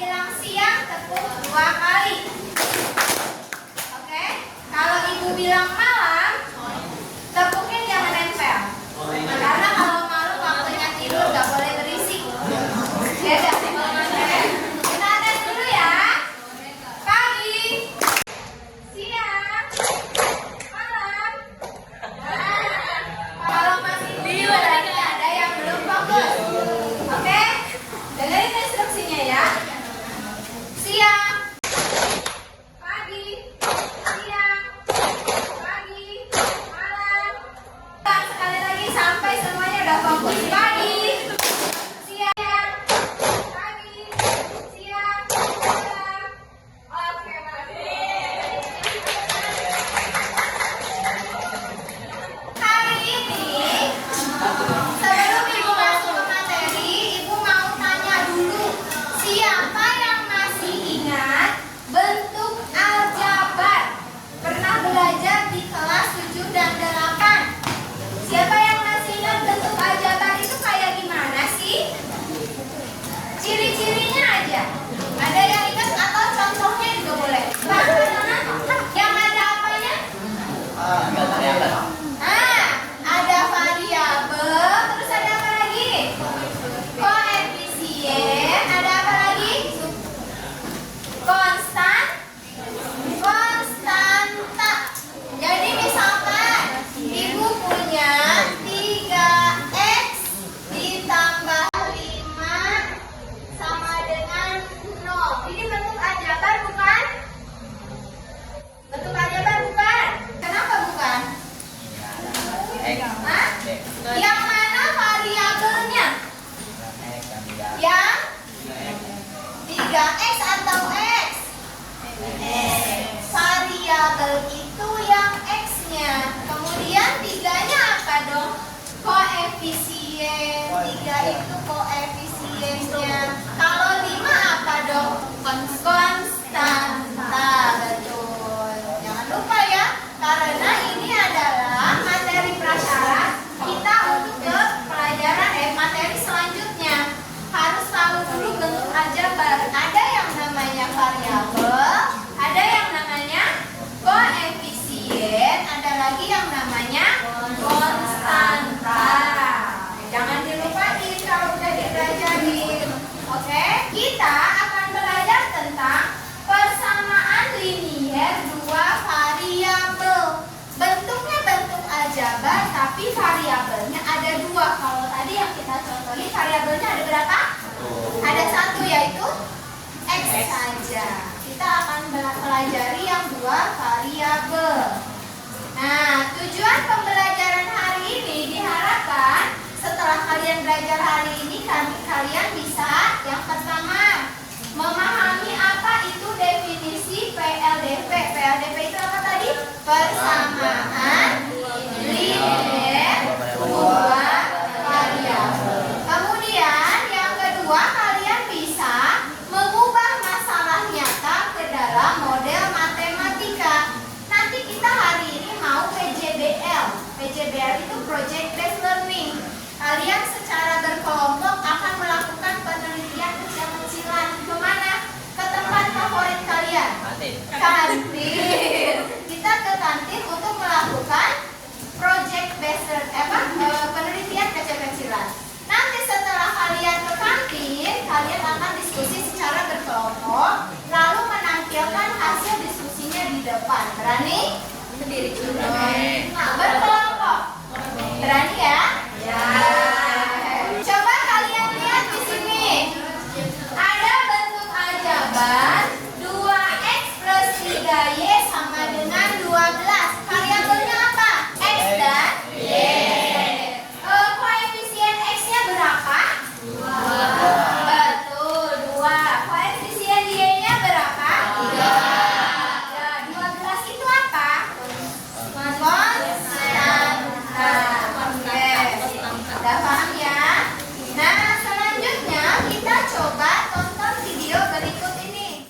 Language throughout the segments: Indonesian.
bilang siang, tepuk 2 kali. Oke? Kalau ibu bilang malam, tepuknya jangan nempel. Karena kalau malam waktunya tidur, nggak boleh berisik. Beda. Kita tes dulu ya. Pagi, siang, malam. Kalau masih dulu berarti ada yang belum fokus. Oke? Dengerin instruksinya ya. Siang, pagi, siang, pagi, malam. Sekali lagi sampai semuanya udah fokus. Pagi, siang, pagi, siang, malam. Oke, bagus. Hari ini, sebelum ibu masuk ke materi, ibu mau tanya dulu, siapa yang masih ingat bentuk aljabar? Pernah belajar di kelas 7 dan 8? Siapa yang masih ingat bentuk aljabar itu kayak gimana sih? Ciri-cirinya aja. Ada yang ingat atau contohnya juga boleh. Yang ada apanya? Ada variabel, terus ada apa lagi? Koefisien, ada apa lagi? Konstanta. Jadi misalkan ibu punya 3x ditambah 5 sama dengan 0. Ini bentuk aljabar bukan? Bentuk aljabar bukan? Kenapa bukan? Hah? Yang mana variabelnya? Yang 3x atau x? Variabel itu yang x-nya. Kemudian 3-nya apa dong? Koefisien. 3 itu koefisiennya. Kalau 5 apa dong? Konstanta. Betul. Jangan lupa ya, karena ini adalah materi prasyarat kita untuk ke pelajaran materi selanjutnya. Harus tahu dulu bentuk aljabar. Ada yang namanya variabel, ada yang namanya koefisien, ada lagi yang namanya konstanta. Jangan dilupain kalau udah dipelajarin. Oke, kita akan belajar tentang persamaan linier dua variabel. Bentuknya bentuk aljabar, tapi variabelnya ada 2. Kalau tadi yang kita contohin variabelnya ada berapa? Ada 1, yaitu x saja. Kita akan pelajari yang 2 variabel. Nah, tujuan pembelajaran hari ini diharapkan setelah kalian belajar hari ini, kalian bisa yang pertama memahami apa itu definisi PLDP. PLDP itu apa tadi? Persamaan linier dua variabel. Kemudian yang kedua, kalian bisa mengubah masalah nyata ke dalam model matematika. Nanti kita hari ini mau PJBL. PJBL itu Project Based Learning. Kalian secara berkelompok akan melakukan penelitian kecil-kecilan. Kemana? Ke tempat favorit kalian. Kantin. Kita ke kantin untuk melakukan project based penelitian kecil-kecilan. Nanti setelah kalian ke kantin, kalian akan diskusi secara berkelompok, lalu menampilkan hasil diskusinya di depan. Berani? Sendiri. Nah, berkelompok. Berani ya? Ya. Coba kalian lihat di sini. Ada bentuk aljabar 2x plus 3y sama dengan 12. Variabelnya apa? X dan y. Koefisien x-nya berapa? 2. Betul, 2. Koefisien y-nya berapa? 3. Ya, 12 itu apa? Konstanta. Oke. Udah paham ya? Nah, selanjutnya kita coba tonton video berikut ini.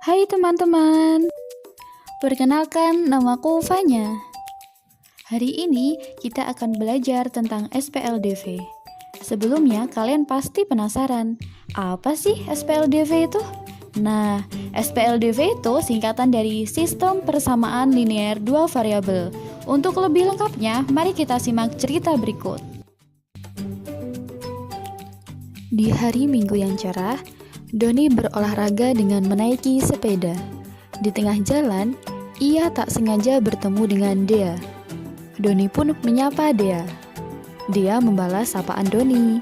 Hai teman-teman, perkenalkan namaku Fanya. Hari ini kita akan belajar tentang SPLDV. Sebelumnya kalian pasti penasaran, apa sih SPLDV itu? Nah, SPLDV itu singkatan dari Sistem Persamaan Linear Dua Variabel. Untuk lebih lengkapnya, mari kita simak cerita berikut. Di hari Minggu yang cerah, Doni berolahraga dengan menaiki sepeda. Di tengah jalan, ia tak sengaja bertemu dengan Dea. Doni pun menyapa Dea. Dea membalas sapaan Doni.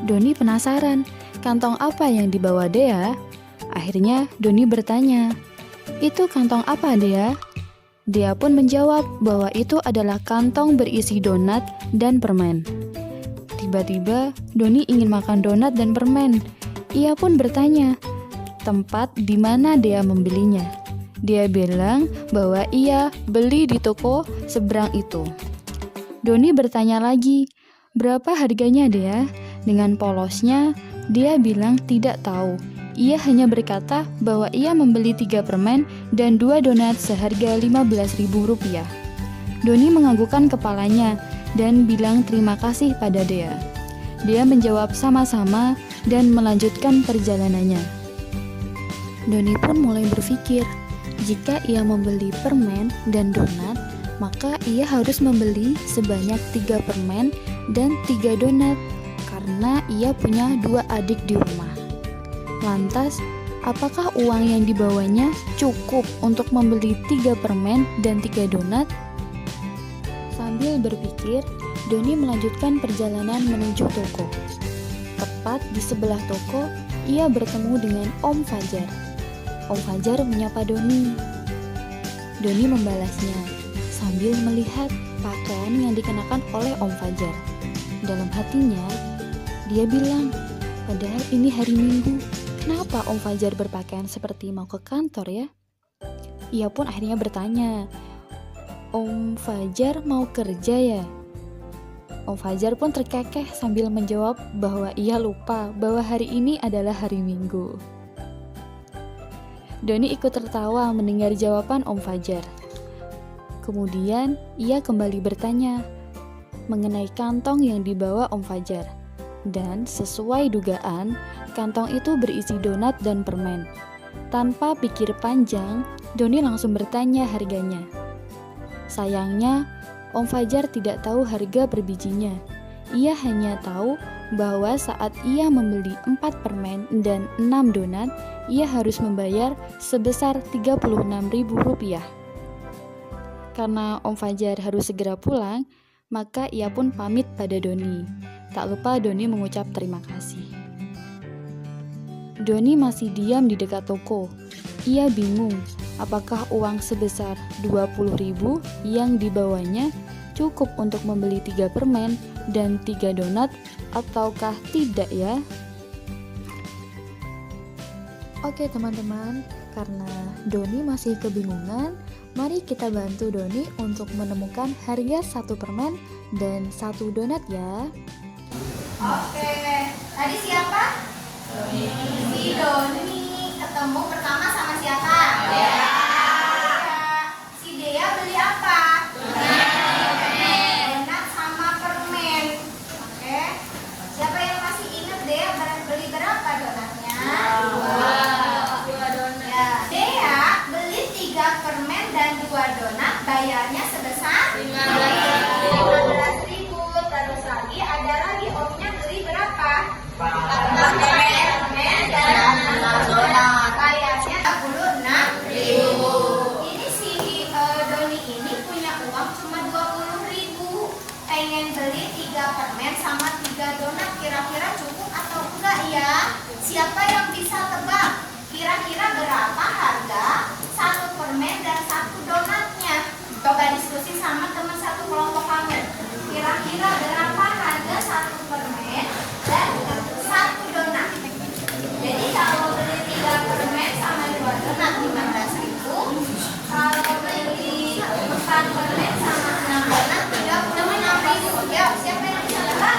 Doni penasaran, kantong apa yang dibawa Dea? Akhirnya Doni bertanya, "Itu kantong apa, Dea?" Dea pun menjawab bahwa itu adalah kantong berisi donat dan permen. Tiba-tiba Doni ingin makan donat dan permen. Ia pun bertanya, tempat di mana Dea membelinya. Dia bilang bahwa ia beli di toko seberang itu. Doni bertanya lagi, "Berapa harganya, Dea?" Dengan polosnya, dia bilang tidak tahu. Ia hanya berkata bahwa ia membeli 3 permen dan 2 donat seharga Rp15.000. Doni menganggukkan kepalanya dan bilang terima kasih pada Dea. Dia menjawab sama-sama dan melanjutkan perjalanannya. Doni pun mulai berpikir, jika ia membeli permen dan donat, maka ia harus membeli sebanyak 3 permen dan 3 donat karena ia punya 2 adik di rumah. Lantas, apakah uang yang dibawanya cukup untuk membeli 3 permen dan 3 donat? Sambil berpikir, Doni melanjutkan perjalanan menuju toko. Tepat di sebelah toko, ia bertemu dengan Om Fajar. Om Fajar menyapa Doni. Doni membalasnya sambil melihat pakaian yang dikenakan oleh Om Fajar. Dalam hatinya, dia bilang, padahal ini hari Minggu, kenapa Om Fajar berpakaian seperti mau ke kantor ya? Ia pun akhirnya bertanya, "Om Fajar mau kerja ya?" Om Fajar pun terkekeh sambil menjawab bahwa ia lupa bahwa hari ini adalah hari Minggu. Doni ikut tertawa mendengar jawaban Om Fajar. Kemudian ia kembali bertanya mengenai kantong yang dibawa Om Fajar. Dan sesuai dugaan, kantong itu berisi donat dan permen. Tanpa pikir panjang, Doni langsung bertanya harganya. Sayangnya, Om Fajar tidak tahu harga per bijinya. Ia hanya tahu bahwa saat ia membeli 4 permen dan 6 donat, ia harus membayar sebesar Rp36.000. Karena Om Fajar harus segera pulang, maka ia pun pamit pada Doni. Tak lupa Doni mengucap terima kasih. Doni masih diam di dekat toko. Ia bingung, apakah uang sebesar Rp20.000 yang dibawanya cukup untuk membeli 3 permen dan 3 donat ataukah tidak ya? Oke teman-teman, karena Doni masih kebingungan, mari kita bantu Doni untuk menemukan harga 1 permen dan 1 donat ya. Oke, tadi siapa? Doni. Si Doni ketemu pertama sama siapa? Dea. Si Dea beli apa? Donat sama permen. Oke. Siapa yang masih ingat Dea beli berapa donatnya? 2 donat. Ya. Dea beli 3 permen dan 2 donat, bayarnya sebesar 15.000. Terus lagi ada lagi omnya beli berapa? 4 permen dan 6 donat. Bayarnya 26.000. Ini si Doni ini punya uang cuma 20.000. Pengen beli 3 permen sama 3 donat, kira-kira cukup atau enggak ya? Siapa yang bisa tebak? Kira-kira berapa harga 1 permen dan 1 donatnya? Coba diskusi sama teman satu kelompok kamu. Kira-kira berapa harga 1 permen dan 1 donat? Jadi kalau beli 3 permen sama 2 donat 15.000. Kalau beli 4 permen sama 6 donat 36.000. Ya, siapa yang bisa tebak?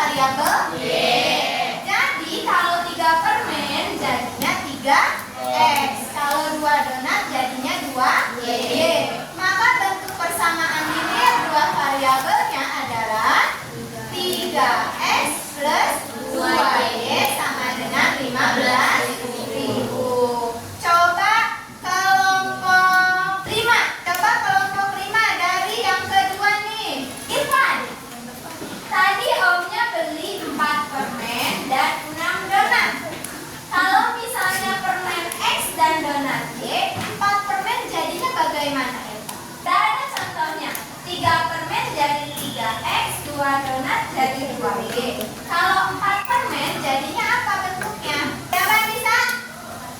variabel Y. Jadi kalau 3 permen jadinya 3X. Kalau 2 donat jadinya 2Y. Maka bentuk persamaan linear dua variabelnya adalah 3X plus 2Y sama dengan 15.000. Coba kelompok 5. Coba kelompok 5 dari yang kedua nih. Irfan. Tadi omnya beli 4 permen dan 6 donat. Kalau misalnya permen X dan donat Y, 4 permen jadinya bagaimana, Irfan? Ada contohnya. 3 permen jadi 3X, 2 donat jadi 2Y. Kalau 4 permen jadinya apa bentuknya? Siapa yang bisa?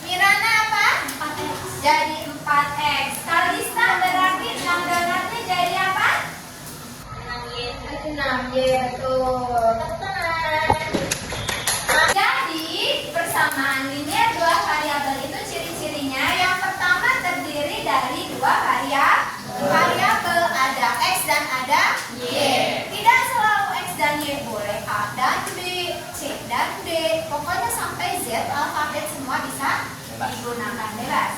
Mirana apa? 4X. Jadi 4X. Kalista berarti 6 donatnya jadi apa? 6Y, betul. Jadi persamaan linear dua variabel itu ciri-cirinya yang pertama terdiri dari dua variabel, ada X dan ada Y. Tidak selalu X dan Y, boleh A dan B, C dan D, pokoknya sampai Z alfabet semua bisa digunakan bebas.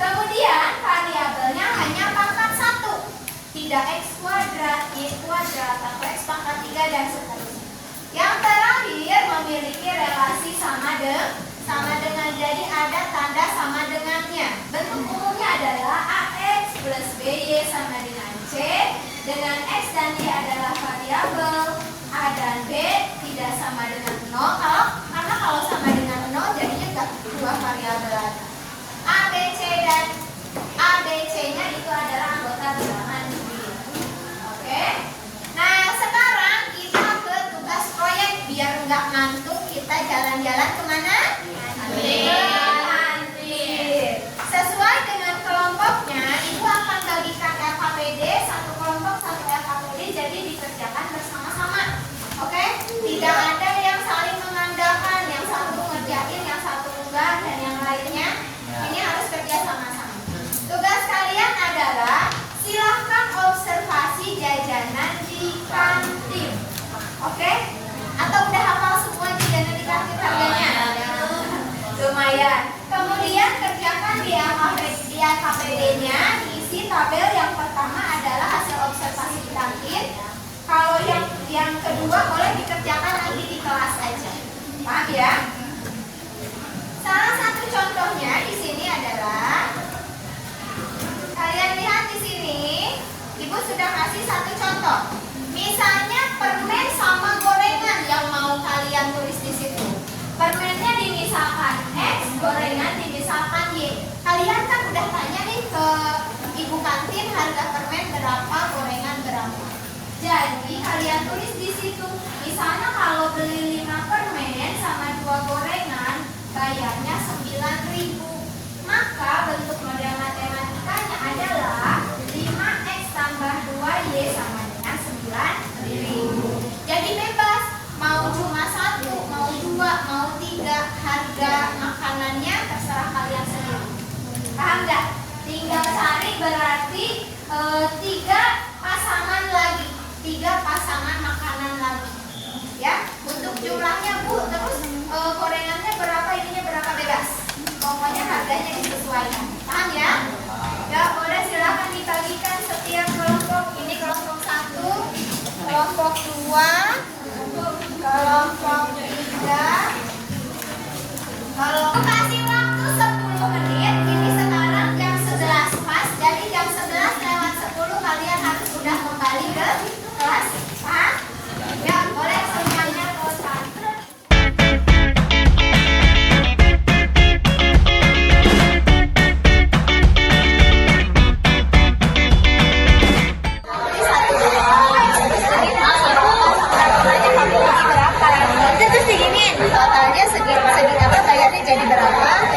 Kemudian variabelnya hanya pangkat 1, tidak X kuadrat, Y kuadrat, atau X pangkat 3 dan seterusnya. Yang terakhir memiliki relasi sama dengan, jadi ada tanda sama dengannya. Bentuk umumnya adalah AX plus BY sama dengan C, dengan X dan Y adalah variabel, A dan B tidak sama dengan 0, karena kalau sama dengan 0 jadinya enggak dua variabel lagi. A, B, C-nya itu adalah anggota bilangan sendiri. Oke? Nah, sekarang kita ke tugas proyek. Biar nggak ngantuk, kita jalan-jalan kemana? Ke kantin. Sesuai dengan kelompoknya, Ibu akan bagikan LKPD, satu kelompok satu LKPD, jadi dikerjakan bersama-sama. Oke? Tidak ada yang saling mengandalkan, yang satu ngerjain, yang satu enggak, dan yang lainnya. Ini harus kerja sama-sama. Tugas kalian adalah silahkan observasi jajanan di kantin. Oke? Atau udah hafal semua jajanan di kantin harganya? Lumayan. Kemudian kerjakan di LKPD-nya, diisi tabel yang pertama adalah hasil observasi di kantin. Kalau yang kedua boleh dikerjakan nanti di kelas aja. Paham ya? Salah satu contohnya di sini adalah, kalian lihat di sini, Ibu sudah kasih satu contoh. Misalnya permen sama gorengan yang mau kalian tulis di situ. Permennya dimisalkan X, gorengan dimisalkan Y. Kalian kan udah tanya nih ke ibu kantin harga permen berapa, gorengan berapa. Jadi kalian tulis di situ. Misalnya kalau beli 5 permen sama 2 gorengan, bayarnya 9.000. Maka bentuk model matematikanya adalah 5X tambah 2Y sama dengan 9.000. Jadi bebas, mau cuma 1, mau 2, mau 3, harga makanannya terserah kalian sendiri. Paham nggak? Tinggal cari berarti 3 pasangan lagi, 3 pasangan makanan lagi. Ya, untuk jumlahnya Bu, terus gorengannya berapa, ininya berapa, bebas. Pokoknya harganya disesuaikan. Paham ya? Ya, boleh silakan dibagikan setiap kelompok. Ini kelompok 1, kelompok 2, kelompok 3. Kalau kasih waktu 10 menit, ini sekarang jam 11 pas. Jadi jam 11 lewat 10 kalian harus sudah kembali ke kelas. Paham? Ya, boleh semuanya kosan. Totalnya segini apa, bayarnya jadi berapa?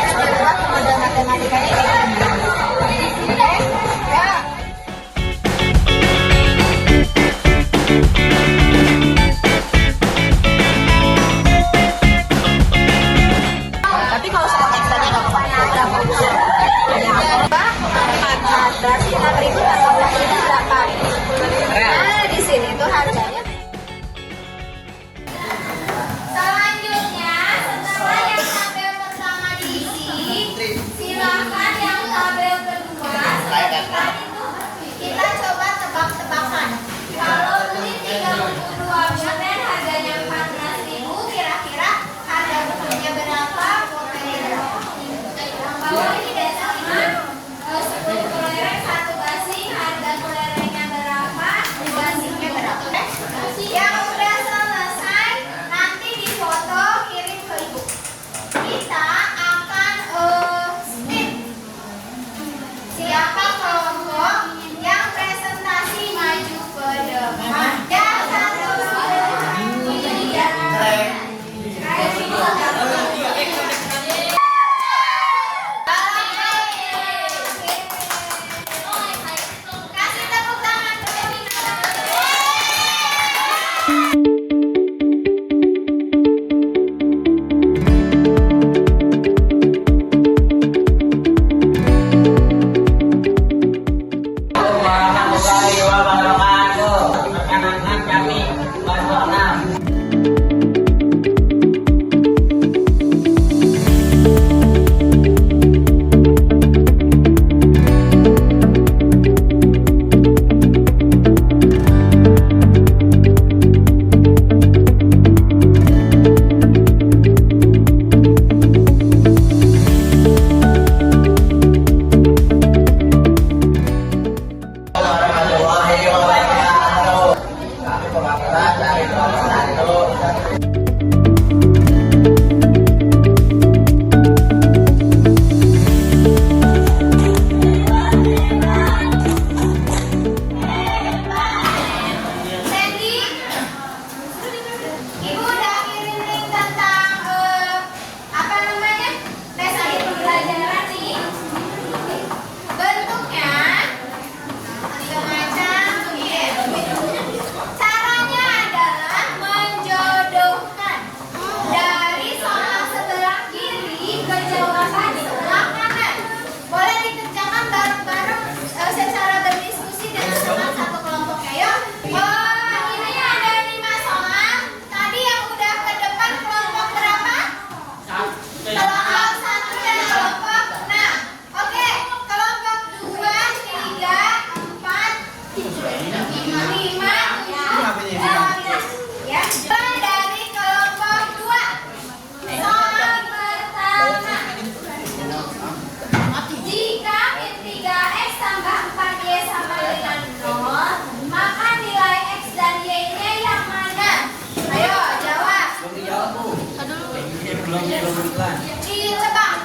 Ditebak.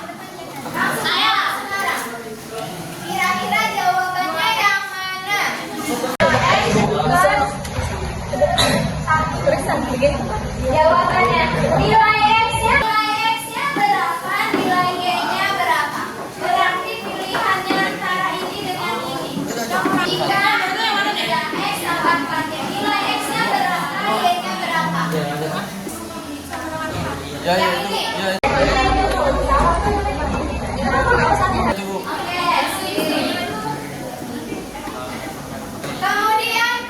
Langsung sekarang. Kira-kira jawabannya yang mana? Jawabannya nilai X-nya berapa, nilai Y-nya berapa? Berarti pilihannya antara ini dengan ini. Jika X tambah 4Y, nilai X-nya berapa, Y-nya berapa? Yang ini. Oke, sini. Kemudian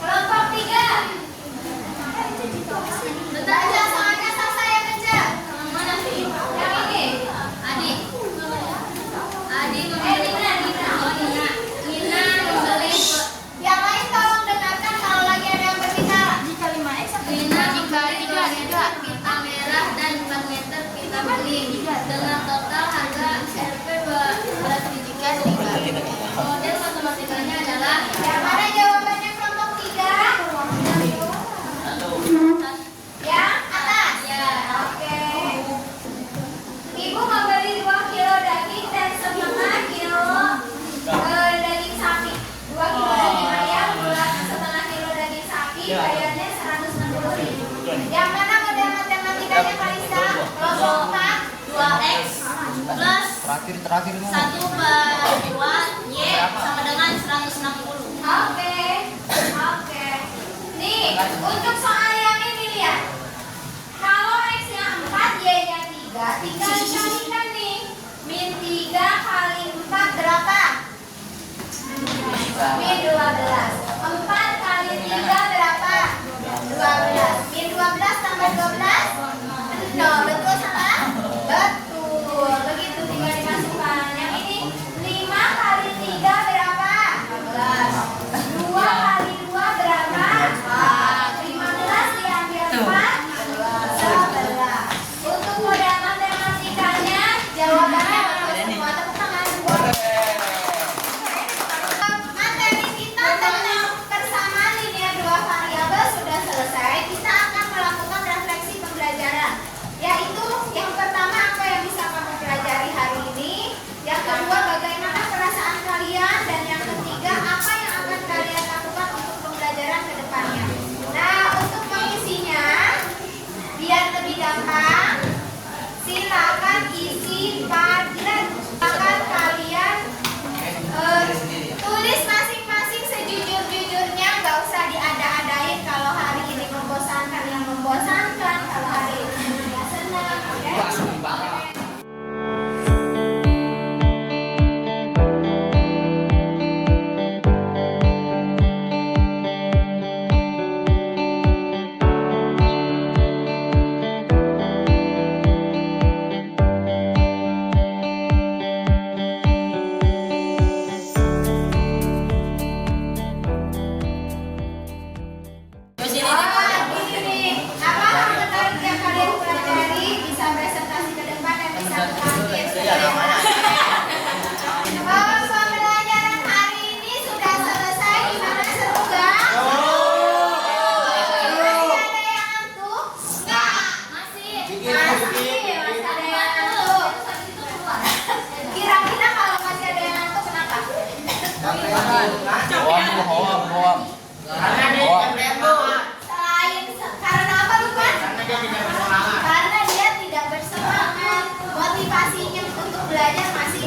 kelompok 3. Baca soalnya saya kejar. Yang ini. Yang lain tolong dengarkan kalau lagi ada yang berbicara. Jika 5X pita merah dan 4 meter pita bening dengan total harga Rp 12.000. Kemudian matematikanya adalah Yang mana jawabannya kelompok 3? Yang atas. ya. Oke. Ibu membeli 2 kilo daging dan setengah kilo daging sapi. 2 kilo daging ayam, setengah kilo daging sapi, bayarnya 160.000. Yang mana model matematikanya Kalista? Kelompok 4. 2X plus Terakhir 1 per 2 Y sama dengan 160. Oke. Nih, untuk soal yang ini lihat. Kalau X-nya 4, Y-nya 3, tinggal dikalikan nih. Min 3 kali 4 berapa? Min 12. 4 kali 3 berapa? 12. Min 12 tambah 12? 0. Betul salah? Betul. Begitu tinggal dimasukkan. Yang ini 5 kali 3 berapa? 15. 2 kali 2 berapa? 15 diambil 4. 11. Untuk model matematikanya jawabannya betul semua. Tepuk tangan. Materi kita tentang persamaan linear 2 variabel sudah selesai. Kita akan melakukan refleksi pembelajaran. Yaitu yang pertama apa yang bisa kamu pelajari hari ini. Yang kedua bagaimana perasaan kalian. Dan yang ketiga apa yang akan kalian lakukan untuk pembelajaran ke depannya. Nah, untuk mengisinya biar lebih gampang, silakan isi Padlet. Akan kalian tulis masing-masing sejujur-jujurnya, nggak usah diada-adain. Kalau hari ini membosankan, yang membosankan. Kalau hari ini ya senang, oke? Gini, apa hal menarik yang kalian pelajari bisa presentasi ke depan dan bisa pembelajaran hari ini sudah selesai. Gimana, seru nggak? Masih ada yang ngantuk? Nggak. Masih ada yang ngantuk. Kira-kira kalau masih ada yang ngantuk kenapa? Bohong. Selain karena apa Lukman? Karena dia tidak bersemangat. Motivasinya untuk belajar masih